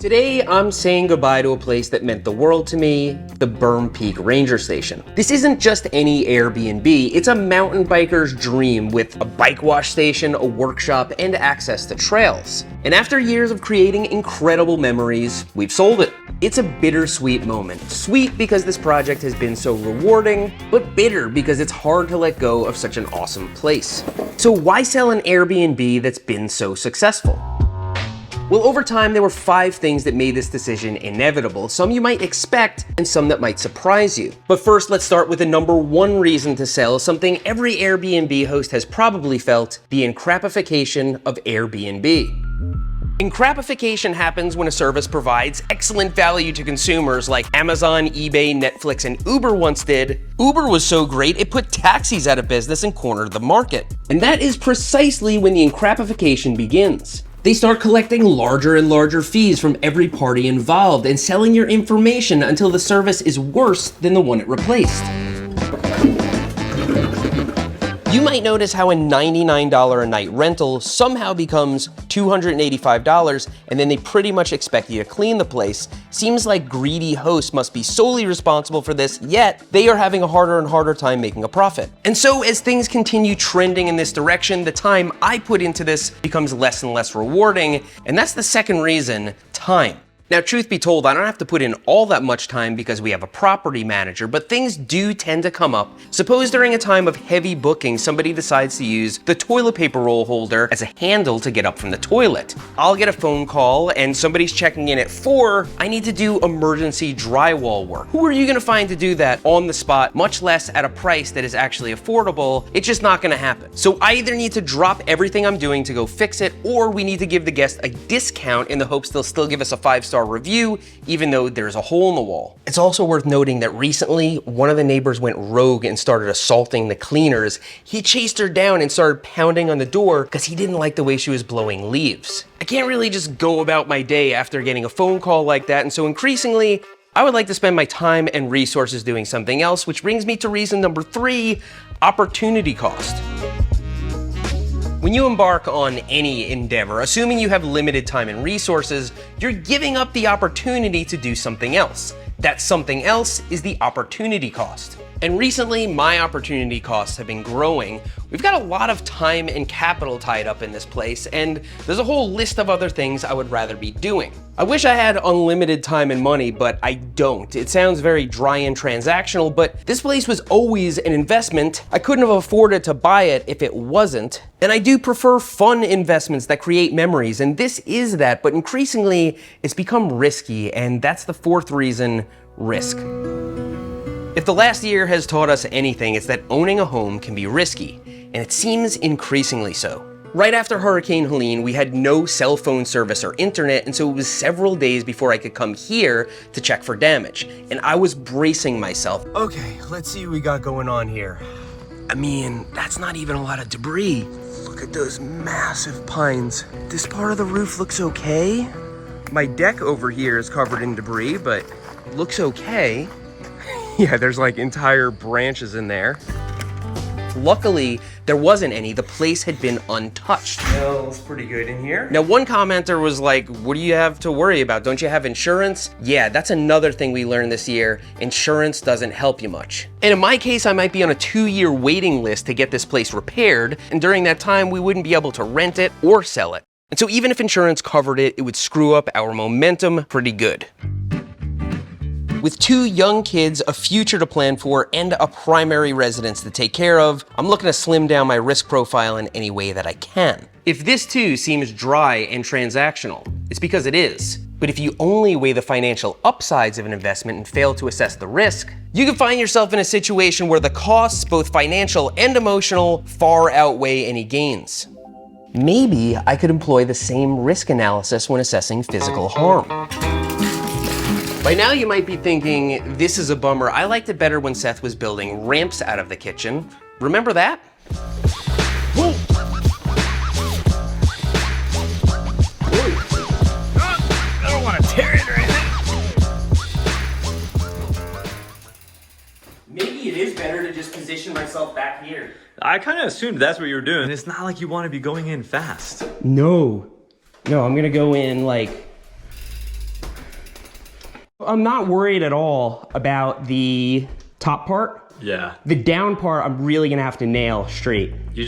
Today, I'm saying goodbye to a place that meant the world to me, the Berm Peak Ranger Station. This isn't just any Airbnb, it's a mountain biker's dream with a bike wash station, a workshop, and access to trails. And after years of creating incredible memories, we've sold it. It's a bittersweet moment. Sweet because this project has been so rewarding, but bitter because it's hard to let go of such an awesome place. So why sell an Airbnb that's been so successful? Well, over time, there were 5 things that made this decision inevitable, some you might expect and some that might surprise you. But first, let's start with the number 1 reason to sell, something every Airbnb host has probably felt, the encrapification of Airbnb. Encrapification happens when a service provides excellent value to consumers like Amazon, eBay, Netflix, and Uber once did. Uber was so great, it put taxis out of business and cornered the market. And that is precisely when the encrapification begins. They start collecting larger and larger fees from every party involved and selling your information until the service is worse than the one it replaced. You might notice how a $99 a night rental somehow becomes $285, and then they pretty much expect you to clean the place. Seems like greedy hosts must be solely responsible for this, yet they are having a harder and harder time making a profit. And so as things continue trending in this direction, the time I put into this becomes less and less rewarding, and that's the second reason, time. Now, truth be told, I don't have to put in all that much time because we have a property manager, but things do tend to come up. Suppose during a time of heavy booking, somebody decides to use the toilet paper roll holder as a handle to get up from the toilet. I'll get a phone call and somebody's checking in at 4. I need to do emergency drywall work. Who are you gonna find to do that on the spot, much less at a price that is actually affordable? It's just not gonna happen. So I either need to drop everything I'm doing to go fix it, or we need to give the guest a discount in the hopes they'll still give us a 5-star review, even though there's a hole in the wall. It's also worth noting that recently, one of the neighbors went rogue and started assaulting the cleaners. He chased her down and started pounding on the door because he didn't like the way she was blowing leaves. I can't really just go about my day after getting a phone call like that, and so increasingly, I would like to spend my time and resources doing something else, which brings me to reason number 3, opportunity cost. When you embark on any endeavor, assuming you have limited time and resources, you're giving up the opportunity to do something else. That something else is the opportunity cost. And recently, my opportunity costs have been growing. We've got a lot of time and capital tied up in this place, and there's a whole list of other things I would rather be doing. I wish I had unlimited time and money, but I don't. It sounds very dry and transactional, but this place was always an investment. I couldn't have afforded to buy it if it wasn't. And I do prefer fun investments that create memories, and this is that, but increasingly, it's become risky, and that's the 4th reason, risk. If the last year has taught us anything, it's that owning a home can be risky, and it seems increasingly so. Right after Hurricane Helene, we had no cell phone service or internet, and so it was several days before I could come here to check for damage, and I was bracing myself. Okay, let's see what we got going on here. I mean, that's not even a lot of debris. Look at those massive pines. This part of the roof looks okay. My deck over here is covered in debris, but looks okay. Yeah, there's like entire branches in there. Luckily, there wasn't any. The place had been untouched. Smells pretty good in here. Now, one commenter was like, what do you have to worry about? Don't you have insurance? Yeah, that's another thing we learned this year. Insurance doesn't help you much. And in my case, I might be on a 2-year waiting list to get this place repaired. And during that time, we wouldn't be able to rent it or sell it. And so even if insurance covered it, it would screw up our momentum pretty good. With 2 young kids, a future to plan for, and a primary residence to take care of, I'm looking to slim down my risk profile in any way that I can. If this too seems dry and transactional, it's because it is. But if you only weigh the financial upsides of an investment and fail to assess the risk, you can find yourself in a situation where the costs, both financial and emotional, far outweigh any gains. Maybe I could employ the same risk analysis when assessing physical harm. By now you might be thinking, this is a bummer. I liked it better when Seth was building ramps out of the kitchen. Remember that? Whoa. I don't want to tear it or anything. Maybe it is better to just position myself back here. I kind of assumed that's what you were doing. It's not like you want to be going in fast. No, I'm gonna go in like I'm not worried at all about the top part. Yeah. The down part, I'm really gonna have to nail straight. You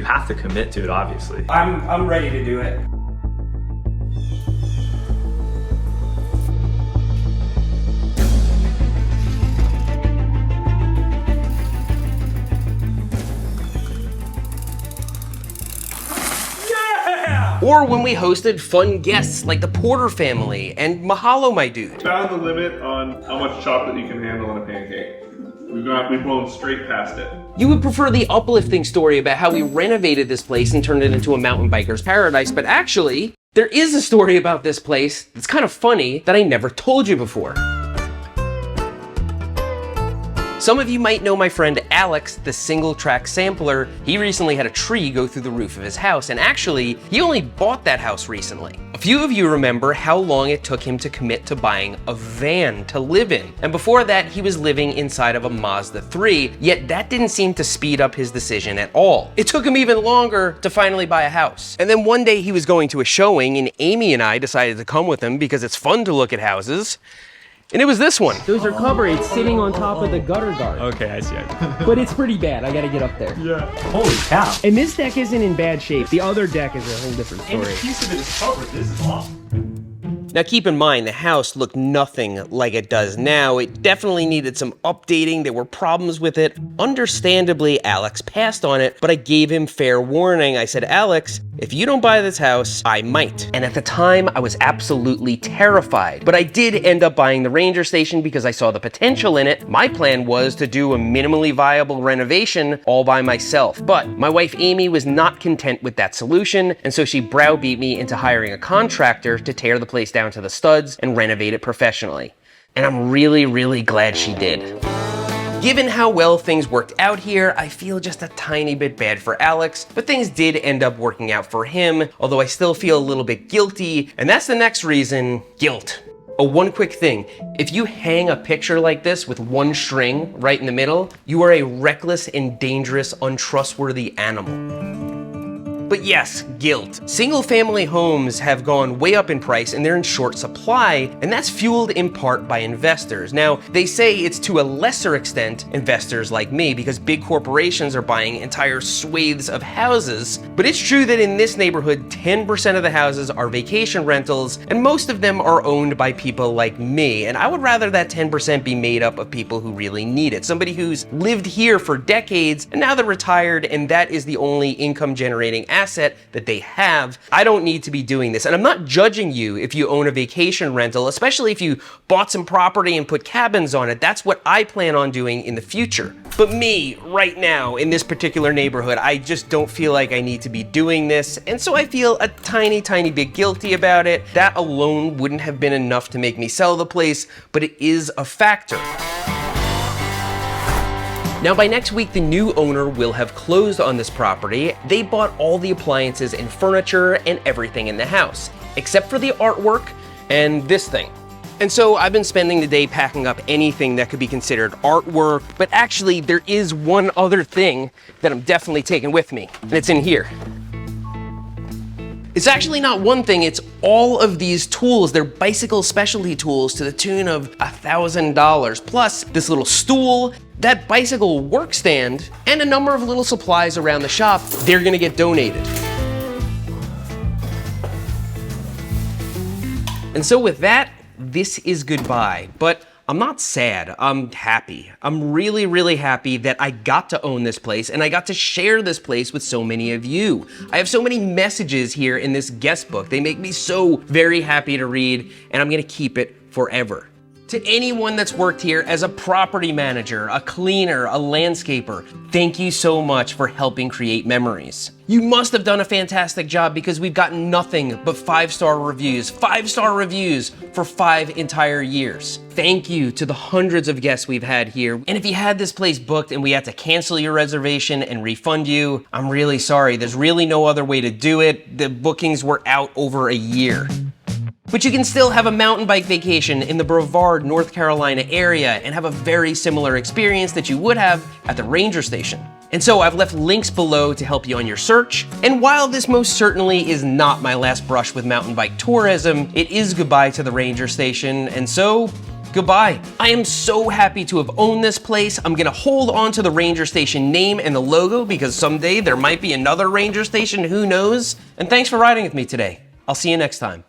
have to commit to it, obviously. I'm ready to do it. Or when we hosted fun guests like the Porter family and Mahalo, my dude. Found the limit on how much chocolate you can handle in a pancake. We've blown straight past it. You would prefer the uplifting story about how we renovated this place and turned it into a mountain biker's paradise, but actually, there is a story about this place that's kind of funny that I never told you before. Some of you might know my friend Alex, the single track sampler. He recently had a tree go through the roof of his house, and actually, he only bought that house recently. A few of you remember how long it took him to commit to buying a van to live in. And before that, he was living inside of a Mazda 3, yet that didn't seem to speed up his decision at all. It took him even longer to finally buy a house. And then one day he was going to a showing, and Amy and I decided to come with him because it's fun to look at houses. And it was this one. Those are cupboards sitting on top of the gutter guard. Okay, I see. But it's pretty bad. I gotta get up there. Yeah. Holy cow. And this deck isn't in bad shape. The other deck is a whole different story. And a piece of it is covered. This is awesome. Now keep in mind, the house looked nothing like it does now. It definitely needed some updating. There were problems with it. Understandably, Alex passed on it, but I gave him fair warning. I said, Alex, if you don't buy this house, I might. And at the time, I was absolutely terrified. But I did end up buying the Ranger Station because I saw the potential in it. My plan was to do a minimally viable renovation all by myself. But my wife Amy was not content with that solution, and so she browbeat me into hiring a contractor to tear the place down to the studs and renovate it professionally. And I'm really, really glad she did. Given how well things worked out here, I feel just a tiny bit bad for Alex, but things did end up working out for him, although I still feel a little bit guilty, and that's the next reason, guilt. Oh, one quick thing. If you hang a picture like this with one string right in the middle, you are a reckless and dangerous, untrustworthy animal. But yes, guilt. Single-family homes have gone way up in price and they're in short supply, and that's fueled in part by investors. Now, they say it's to a lesser extent investors like me because big corporations are buying entire swathes of houses, but it's true that in this neighborhood, 10% of the houses are vacation rentals, and most of them are owned by people like me, and I would rather that 10% be made up of people who really need it. Somebody who's lived here for decades, and now they're retired, and that is the only income-generating asset that they have. I don't need to be doing this. And I'm not judging you if you own a vacation rental, especially if you bought some property and put cabins on it. That's what I plan on doing in the future. But me, right now, in this particular neighborhood, I just don't feel like I need to be doing this. And so I feel a tiny, tiny bit guilty about it. That alone wouldn't have been enough to make me sell the place, but it is a factor. Now by next week, the new owner will have closed on this property. They bought all the appliances and furniture and everything in the house, except for the artwork and this thing. And so I've been spending the day packing up anything that could be considered artwork, but actually there is one other thing that I'm definitely taking with me, and it's in here. It's actually not one thing, it's all of these tools. They're bicycle specialty tools to the tune of $1,000, plus this little stool, that bicycle work stand, and a number of little supplies around the shop. They're gonna get donated. And so with that, this is goodbye, but I'm not sad, I'm happy. I'm really, really happy that I got to own this place and I got to share this place with so many of you. I have so many messages here in this guest book. They make me so very happy to read, and I'm gonna keep it forever. To anyone that's worked here as a property manager, a cleaner, a landscaper, thank you so much for helping create memories. You must have done a fantastic job because we've gotten nothing but 5-star reviews. 5-star reviews for 5 entire years. Thank you to the hundreds of guests we've had here. And if you had this place booked and we had to cancel your reservation and refund you, I'm really sorry. There's really no other way to do it. The bookings were out over a year. But you can still have a mountain bike vacation in the Brevard, North Carolina area and have a very similar experience that you would have at the Ranger Station. And so I've left links below to help you on your search. And while this most certainly is not my last brush with mountain bike tourism, it is goodbye to the Ranger Station, and so goodbye. I am so happy to have owned this place. I'm gonna hold on to the Ranger Station name and the logo because someday there might be another Ranger Station, who knows? And thanks for riding with me today. I'll see you next time.